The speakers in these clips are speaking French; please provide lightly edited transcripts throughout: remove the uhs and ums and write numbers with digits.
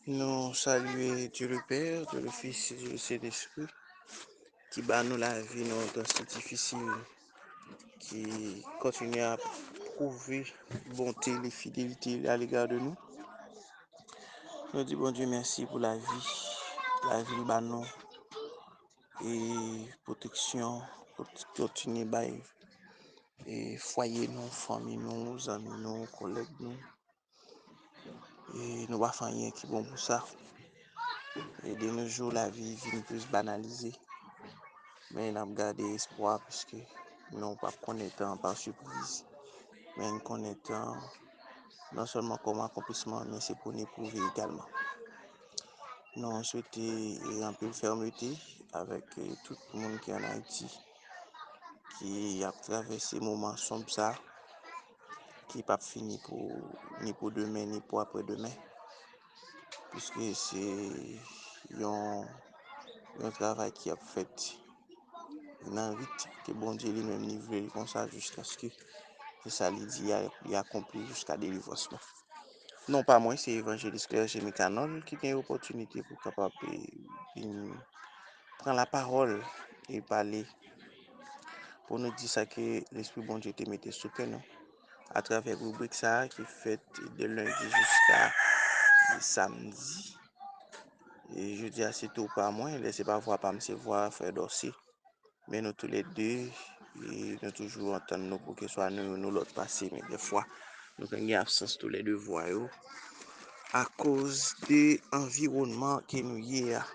Nous saluons Dieu le Père, Dieu le Fils et Dieu le Saint-Esprit, qui bat nous la vie dans un temps si difficile, qui continue à prouver bonté et fidélité à l'égard de nous. Nous disons bon Dieu merci pour la vie bat nous et protection, continuer bail et foyer nous, famille nous, amis nous, collègues nous. Et nous ne faisons rien qui est bon pour ça. Et de nos jours, la vie vient plus banalisée. Mais nous avons gardé espoir parce que nous ne pas connaître par surprise. Mais nous connaissons non seulement comme accomplissement, mais c'est pour nous prouver également. Nous souhaitons un peu de fermeté avec tout le monde qui est en Haïti, qui a traversé ces moments sombres, ça, qui n'est pas fini ni pour demain, ni pour après-demain. Puisque c'est un travail qui a fait dans vite que bon Dieu lui-même livré comme ça jusqu'à ce que ça lui dit il a accompli jusqu'à délivrance. Non pas moi, c'est évangéliste Claire Jémy Canon qui a une opportunité pour capable prendre la parole et parler pour nous dire ça que l'esprit bon Dieu te mette sous nous à travers la rubrique ça qui est faite de lundi jusqu'à samedi. Et je dis c'est tout par moi, laissez pas voir pas me voir frère Dorsey. Mais nous tous les deux, et nous toujours entendre nous pour que ce soit nous l'autre passé, mais des fois, nous avons une absence tous les deux voix à cause de l'environnement que nous y a.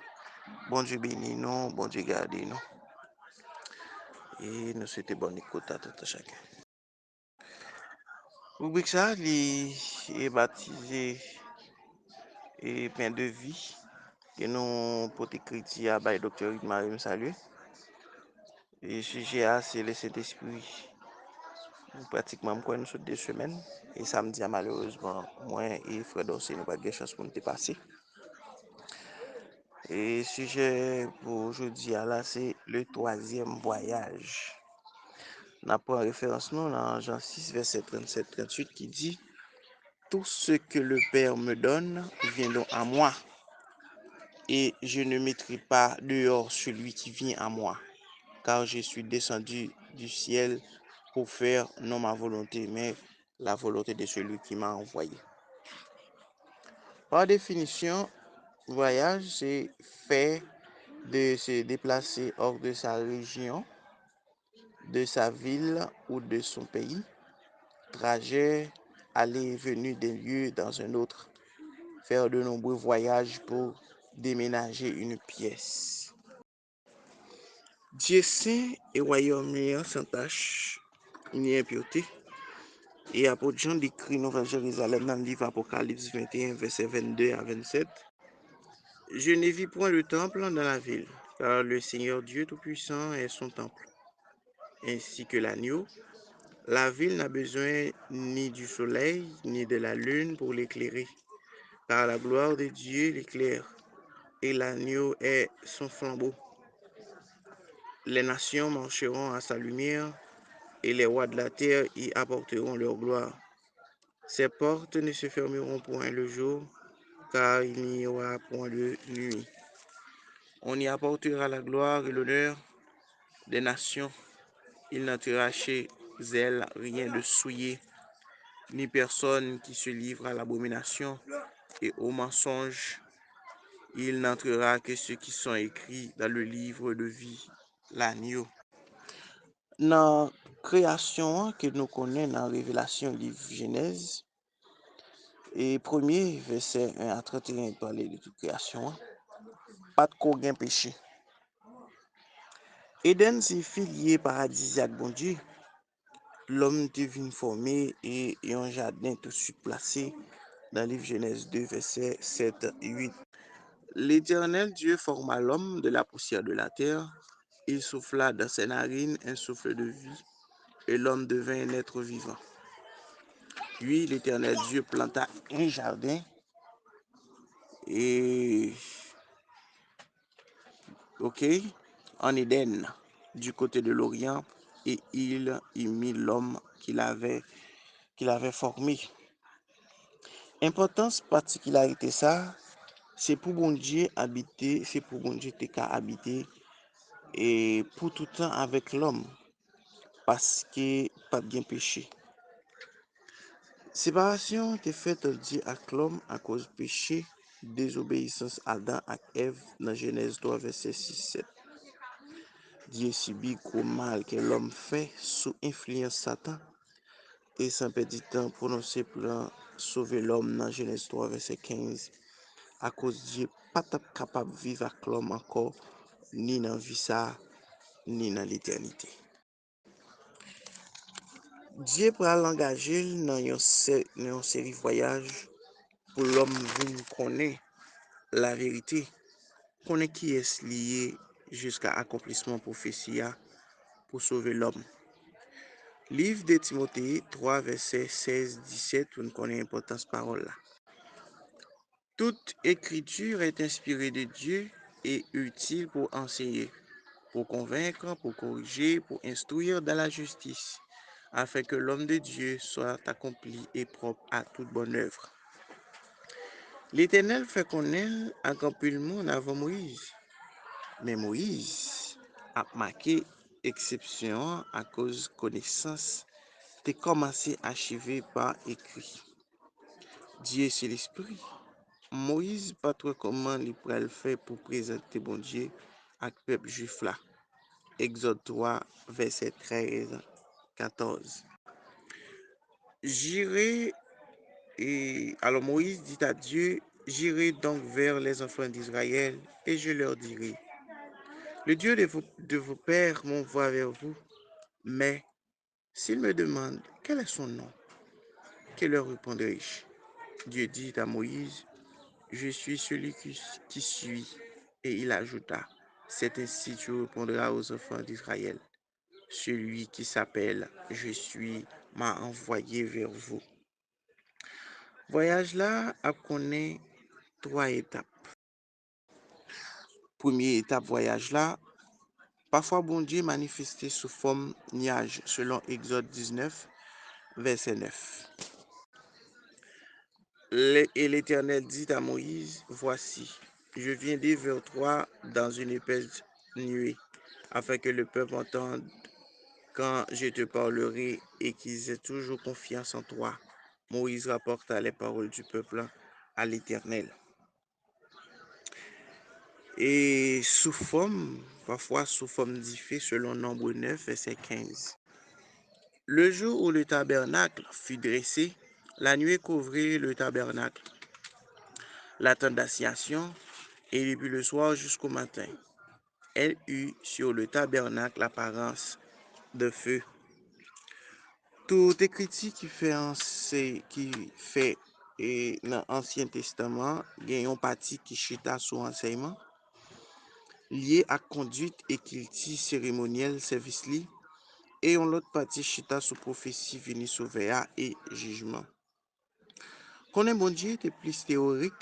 Bon Dieu béni nous, bon Dieu garde nous. Et nous souhaitons bonne écoute à tout chacun. Rubrique ça, est baptisé et pain de vie que nous portons crédit à Dr. Marie salut. Et le sujet c'est le Saint-Esprit. Pratiquement quoi nous sommes 2 semaines et samedi malheureusement moi et frère Dorsey nous pas de chance pour nous dépasser. Et sujet pour aujourd'hui là c'est le 3e voyage. On prend référence nous dans Jean 6 verset 37-38 qui dit tout ce que le Père me donne vient donc à moi et je ne mettrai pas dehors celui qui vient à moi car je suis descendu du ciel pour faire non ma volonté mais la volonté de celui qui m'a envoyé. Par définition, voyage, c'est fait de se déplacer hors de sa région, de sa ville ou de son pays. Trajet, aller et venir d'un lieu dans un autre. Faire de nombreux voyages pour déménager une pièce. Dieu saint et royaume sans tâche ni impureté. Et apôtre Jean décrit Nouvelle Jérusalem dans le livre Apocalypse 21, verset 22 à 27. Je ne vis point le temple dans la ville, car le Seigneur Dieu Tout-Puissant est son temple, ainsi que l'agneau. La ville n'a besoin ni du soleil, ni de la lune pour l'éclairer, car la gloire de Dieu l'éclaire, et l'agneau est son flambeau. Les nations marcheront à sa lumière, et les rois de la terre y apporteront leur gloire. Ses portes ne se fermeront point le jour, car il n'y aura point de nuit. On y apportera la gloire et l'honneur des nations. Il n'entrera chez elle rien de souillé, ni personne qui se livre à l'abomination et au mensonge. Il n'entrera que ceux qui sont écrits dans le livre de vie, l'agneau. Dans la création que nous connaissons dans la Révélation, livre Genèse, et premier verset 1 à 31 parler de toute création, pas de qu'aucun péché. Éden c'est filier paradisiaque bon Dieu. L'homme devine formé et un jardin tout de suite placé dans le livre Genèse 2 verset 7 et 8. L'Éternel Dieu forma l'homme de la poussière de la terre. Il souffla dans ses narines un souffle de vie et l'homme devint un être vivant. Puis l'Éternel Dieu planta un jardin en Éden, du côté de l'Orient, et il y mit l'homme qu'il avait formé. Importance, particularité ça, c'est pour bon Dieu habiter, c'est pour bon Dieu te ka habiter et pour tout temps avec l'homme parce que pas bien péché. Séparation te faite Dieu avec l'homme à cause péché, désobéissance Adam à Ève dans Genèse 3 verset 6-7. Dieu subit gros mal que l'homme fait sous influence Satan et sans perdre du temps prononcé pour sauver l'homme dans Genèse 3 verset 15. À cause Dieu pas capable de vivre avec l'homme encore ni dans vie ça ni dans l'éternité. Dieu pral l'engager dans une série voyage pour l'homme venir connaître la vérité, connaître qui est lié jusqu'à accomplissement prophétie pour sauver l'homme. Livre de Timothée 3 verset 16-17 on connaît l'importance parole là. Toute écriture est inspirée de Dieu et utile pour enseigner, pour convaincre, pour corriger, pour instruire dans la justice, afin que l'homme de Dieu soit accompli et propre à toute bonne œuvre. L'Éternel fait connaître à grand pile monde avant Moïse. Mais Moïse a marqué exception à cause connaissance t'est commencé à achever par écrit. Dieu c'est l'esprit. Moïse pas trop comment il pourrait le faire pour présenter bon Dieu à peuple juif là. Exode 3 verset 13-14. J'irai et alors Moïse dit à Dieu, j'irai donc vers les enfants d'Israël et je leur dirai, le Dieu de vos pères m'envoie vers vous, mais s'il me demande quel est son nom, que leur répondrai-je? Dieu dit à Moïse, je suis celui qui suis. Et il ajouta, c'est ainsi tu répondras aux enfants d'Israël. Celui qui s'appelle Je suis m'a envoyé vers vous. Voyage là a connaît 3 étapes. Première étape voyage là, parfois bon Dieu manifesté sous forme nuage selon Exode 19 verset 9. Et l'Éternel dit à Moïse, voici, je viendrai vers toi dans une épaisse nuée, afin que le peuple entende quand je te parlerai et qu'ils aient toujours confiance en toi. Moïse rapporta les paroles du peuple à l'Éternel. Et parfois sous forme d'Iphé, selon Nombre 9, verset 15. Le jour où le tabernacle fut dressé, la nuée couvrit le tabernacle, la tente d'assignation, et depuis le soir jusqu'au matin, elle eut sur le tabernacle l'apparence de feu. Tout écriture qui fait et dans l'Ancien Testament, il y a une partie qui chita sous enseignement lié à conduite et culture cérémonielle service li et on l'autre partie chita sous prophétie vini sauver et jugement. Connaît bon Dieu était plus théorique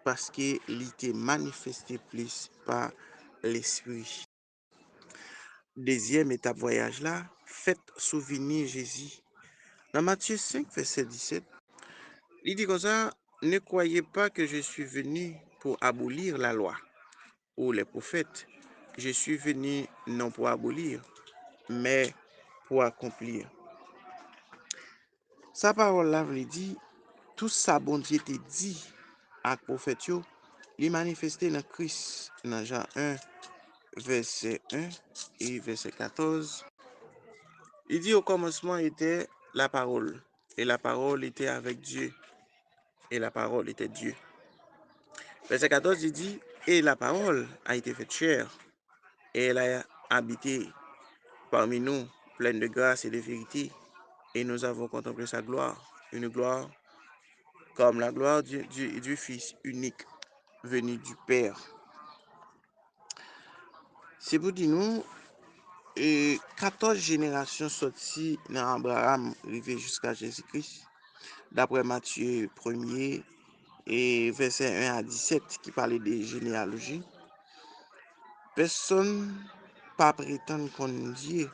parce que il était manifesté plus par l'esprit. Deuxième étape voyage là, faites souvenir Jésus. Dans Matthieu 5 verset 17, il dit comme ça, ne croyez pas que je suis venu pour abolir la loi ou les prophètes. Je suis venu non pour abolir, mais pour accomplir. Sa parole là veut dire tout ça bon Dieu te dit à prophète yo, il manifesté dans Christ dans Jean 1 verset 1 et verset 14. Il dit au commencement était la parole et la parole était avec Dieu et la parole était Dieu. Verset 14 il dit et la parole a été faite chair et elle a habité parmi nous pleine de grâce et de vérité et nous avons contemplé sa gloire, une gloire comme la gloire du Fils unique venu du Père. C'est pour dire nous, 14 générations sorties dans Abraham arrivé jusqu'à Jésus-Christ, d'après Matthieu 1er et verset 1 à 17 qui parlait de généalogie. Personne pas prétendre qu'on Dieu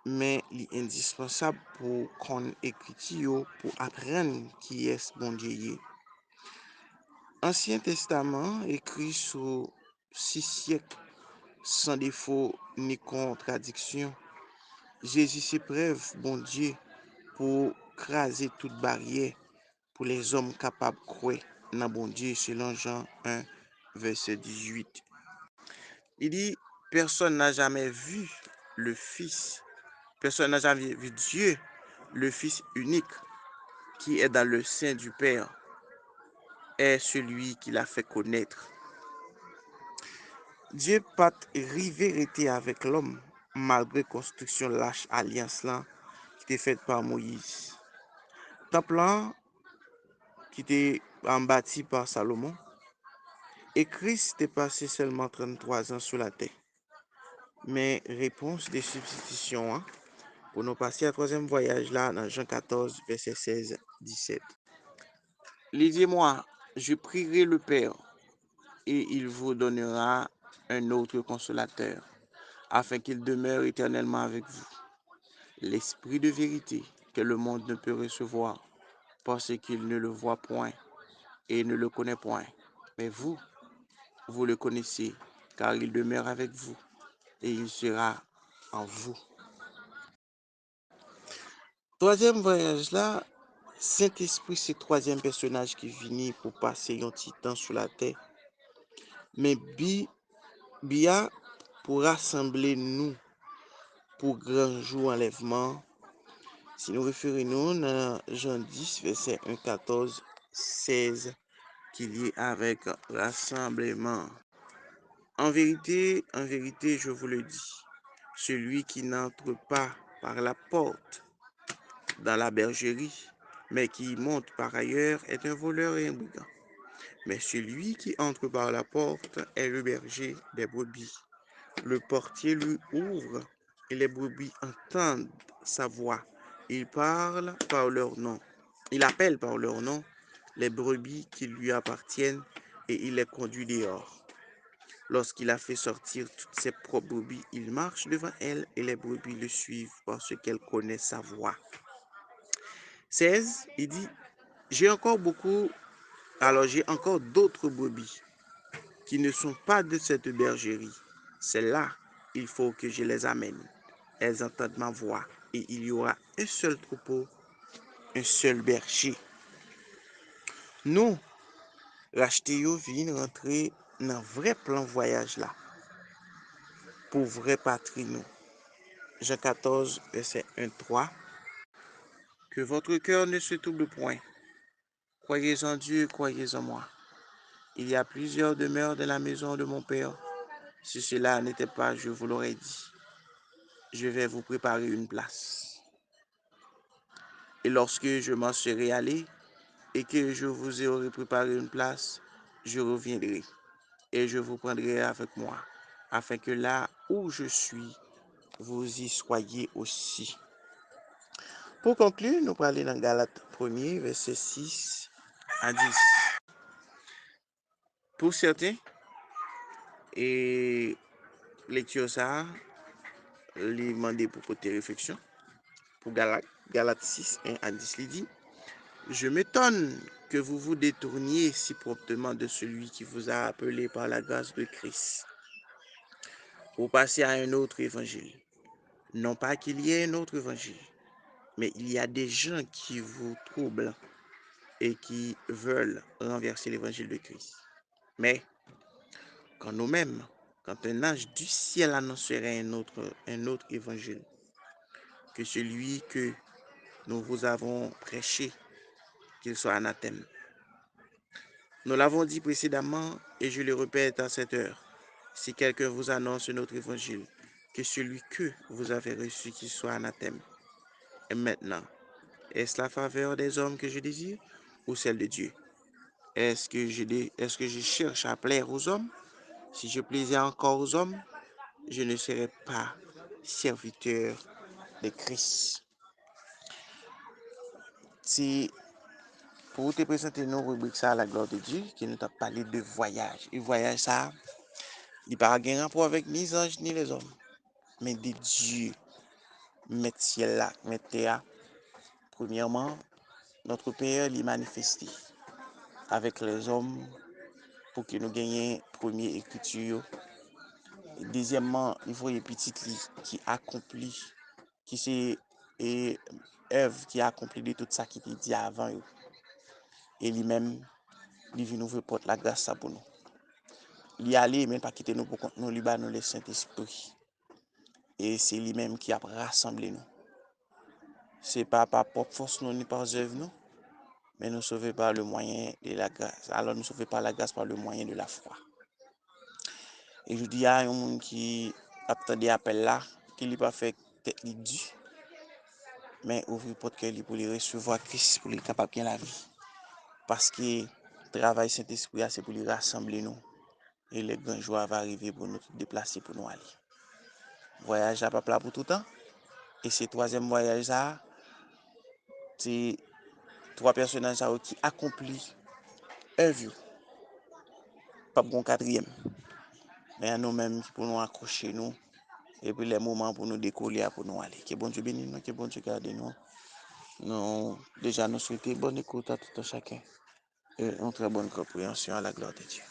men li indispensable pou kon ekriti yo pou apren ki es bon Dieu ye. Ancien Testament écrit sur 6 siècles sans défaut ni contradiction. Jésus s'épreuve, bon Dieu, pour craser toute barrière pour les hommes capables de croire dans bon Dieu, selon Jean 1, verset 18. Il dit, personne n'a jamais vu le Fils, personne n'a jamais vu Dieu, le Fils unique, qui est dans le sein du Père, est celui qui l'a fait connaître. Dieu pas rivérité avec l'homme, malgré construction lâche alliance là, qui était faite par Moïse. Temple là, qui était bâti par Salomon, et Christ est passé seulement 33 ans sur la terre. Mais réponse des substitutions, hein, pour nous passer à troisième voyage là, dans Jean 14, verset 16-17. Lisez-moi, je prierai le Père, et il vous donnera un autre consolateur, afin qu'il demeure éternellement avec vous. L'Esprit de vérité que le monde ne peut recevoir, parce qu'il ne le voit point et ne le connaît point. Mais vous, vous le connaissez, car il demeure avec vous et il sera en vous. Troisième voyage là, Saint-Esprit, c'est troisième personnage qui finit pour passer un petit temps sur la terre. Mais Bia pour rassembler nous pour grand jour enlèvement. Si nous référons dans Jean 10, verset 1, 14, 16, qui est avec rassemblement. En vérité, je vous le dis, celui qui n'entre pas par la porte dans la bergerie, mais qui monte par ailleurs, est un voleur et un brigand. Mais celui qui entre par la porte est le berger des brebis. Le portier lui ouvre et les brebis entendent sa voix. Il parle par leur nom. Il appelle par leur nom les brebis qui lui appartiennent et il les conduit dehors. Lorsqu'il a fait sortir toutes ses propres brebis, il marche devant elles et les brebis le suivent parce qu'elles connaissent sa voix. 16, il dit, j'ai encore d'autres brebis qui ne sont pas de cette bergerie. Celles-là, il faut que je les amène. Elles entendent ma voix et il y aura un seul troupeau, un seul berger. Nous, racheter yo vin rentrer dans vrai plan voyage là. Pour vrai patrie nous. Jean 14, verset 1-3. Que votre cœur ne se trouble point. Croyez en Dieu, croyez en moi. Il y a plusieurs demeures dans la maison de mon Père. Si cela n'était pas, je vous l'aurais dit. Je vais vous préparer une place. Et lorsque je m'en serai allé et que je vous aurai préparé une place, je reviendrai et je vous prendrai avec moi, afin que là où je suis, vous y soyez aussi. Pour conclure, nous parlons dans Galates 1er, verset 6 à 10. Pour certains, et lecture ça, les demander pour côté réflexion. Pour Galates 6, 1 à 10, il dit, je m'étonne que vous vous détourniez si promptement de celui qui vous a appelé par la grâce de Christ pour passer à un autre évangile. Non pas qu'il y ait un autre évangile, mais il y a des gens qui vous troublent et qui veulent renverser l'évangile de Christ. Mais quand nous-mêmes, quand un ange du ciel annoncerait un autre évangile que celui que nous vous avons prêché, qu'il soit anathème. Nous l'avons dit précédemment et je le répète à cette heure. Si quelqu'un vous annonce un autre évangile, que celui que vous avez reçu qu'il soit anathème. Et maintenant, est-ce la faveur des hommes que je désire ou celle de Dieu? Est-ce que je cherche à plaire aux hommes? Si je plaisais encore aux hommes, je ne serais pas serviteur de Christ. Si pour te présenter nos rubriques ça à la gloire de Dieu, qui nous a parlé de voyage. Et voyage ça, il n'a pas de rapport avec ni les anges ni les hommes, mais de Dieu. mettre ciel là, mettre terre. Premièrement, notre Père l'y manifesté avec les hommes pour que nous gagnions première écriture. Et deuxièmement, il faut une petite qui accomplit, qui c'est et œuvre qui a accompli de tout ça qui était dit avant. Et lui-même, il vient nous porte la grâce pour nous. Il aller mais pas quitter nous pour compte nous, lui nous le Saint-Esprit. Et c'est lui-même qui a rassemblé nous. C'est pas par propre force nous ni par œuvre nous, mais nous sauvons par le moyen de la grâce. Alors nous sauvons par la grâce par le moyen de la foi. Et je dis à un monde qui attend des appels là, qui n'a pas fait tête due, mais ouvrir porte cœur pour les recevoir Christ, pour les capable bien la vie. Parce que le travail Saint-Esprit, c'est pour les rassembler nous. Et le grand joie va arriver pour nous déplacer, pour nous aller. Voyage à pas plat pour tout le temps. Et ce troisième voyage là, c'est 3 personnages qui accomplissent un vue. Pas bon quatrième. Mais à nous-mêmes pour nous accrocher nous. Et puis les moments pour nous décoller, pour nous aller. Que bon Dieu bénisse nous, que bon Dieu garde nous. Nous, déjà, nous souhaitons bonne écoute à tout un chacun. Et une très bonne compréhension à la gloire de Dieu.